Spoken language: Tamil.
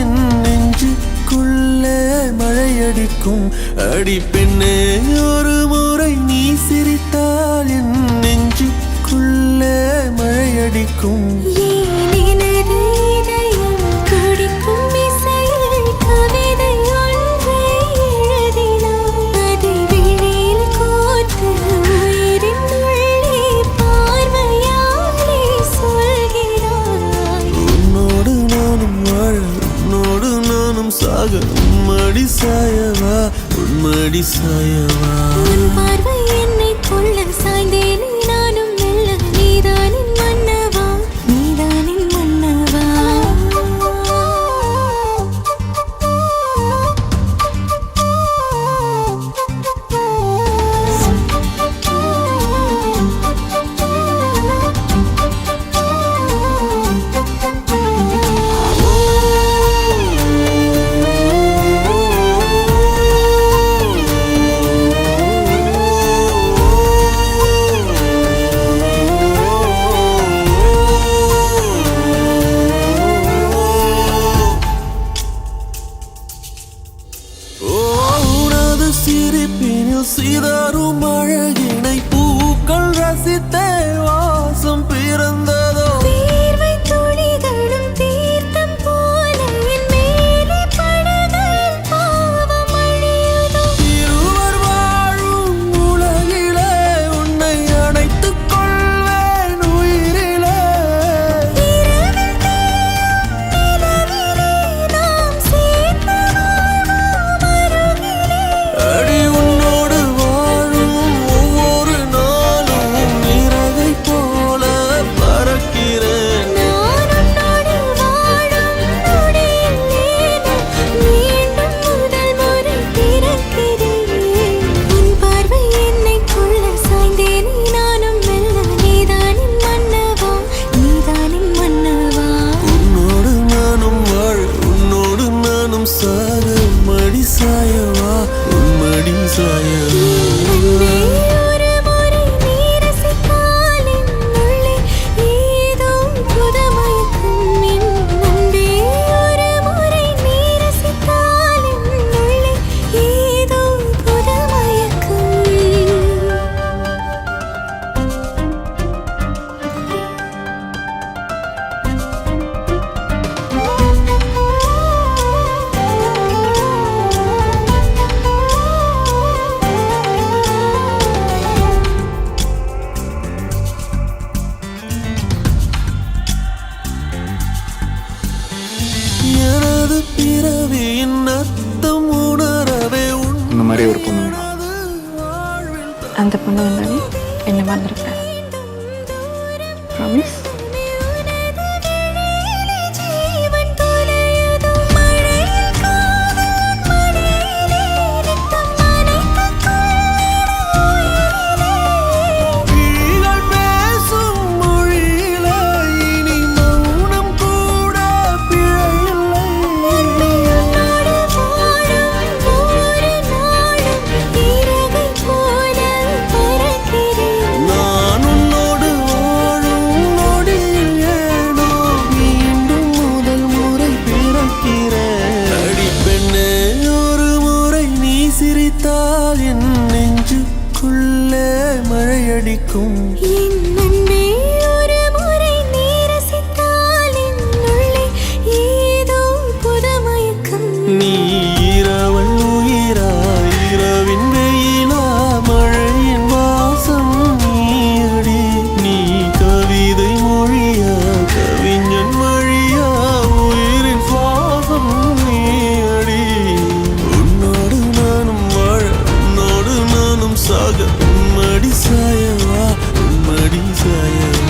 என் நெஞ்சுக்குள்ளே மழையடிக்கும். அடி பெண்ணே ஒரு முறை நீ சிரித்தால் என் நெஞ்சுக்குள்ளே மழையடிக்கும். சாக உன்மடி சாயவா உன்மடி சாயவா. உன் பார்வை என்னை கொள்ள சாய்ந்தேனே நானும் மெல்ல. நீதானின் மன்னவா நீதானின் மன்னவா. சிரிப்பினில் சிதறும் அழகினை பூக்கள் ரசித்தே வாசம் பிறந்ததோ. தீர்வை துளிகளும் தீர்த்தம் போல என் மேலே படுகையில் பாவம் அழியுதோ. இருவர் வாழும் உலகிலே உன்னை அணைத்துக் கொள்வேன் உயிரிலே. இரவில் தேயும் நிலவிலே நாம் சேர்ந்து வாழ்வோம் அருகிலே. அடி உன்னோடு வாழும் ஒவ்வொரு நாளும் நிறவை போல பறக்கிறேன். நான் உன்னோடு வாழும் நொடியில் மீண்டும் முதல் முறை பிறக்கிறேன். உன் பார்வை என்னை கொள்ள சாய்ந்தேனே நானும் மெல்ல. நீதானின் மன்னவா நீதானின் மன்னவா. உன்னோடு நானும் வாழ உன்னோடு நானும் சாக மடி சாயவா உன்மடி சாயவா. அன்பே ஒரு முறை நீ ரசித்தால் என் உள்ளே ஏதோ புது மயக்கம். என் அன்பே ஒரு முறை நீ ரசித்தால் என் உள்ளே ஏதோ புது மயக்கம். எனது பிறவியின் அர்த்தம் உணரவே இந்த மாதிரி ஒரு பொண்ணு வேணும். அந்த பொண்ணு வந்தாலே என்ன மறந்துருப்பேன். ப்ராமிஸ். ஜீவன் தொலையுதோ மழையில் காதல் மடியிலே நித்தம் நனைத்துக் கொள்ளிட உயிரிலே. விழிகள் பேசும் மொழியிலே இனி மௌனம் கூட பிழையில்லை. உன்னோடு வாழும் ஒவ்வொரு நாளும் இறகை போல பறக்கிறேன். நான் உன்னோடு வாழும் நொடியில் ஏனோ மீண்டும் முதல் முறை பிறக்கிறேன். அடி பெண்ணே ஒரு முறை நீ சிரித்தால் என் நெஞ்சுக்குள்ளே மழையடிக்கும். என் அன்பே ஒரு முறை நீ ரசித்தால் என் உள்ளே ஏதோ புது மயக்கம். நீ இரவல் உயிரா இரவின் வெயிலா மழையின் வாசம் நீயடி. நீ கவிதை மொழியா கவிஞன் மொழியா உயிரின் சுவாசம் நீயடி. உன்னோடு நானும் வாழ உன்னோடு நானும் சாக உன்மடி சாயவா உன்மடி சாயவா.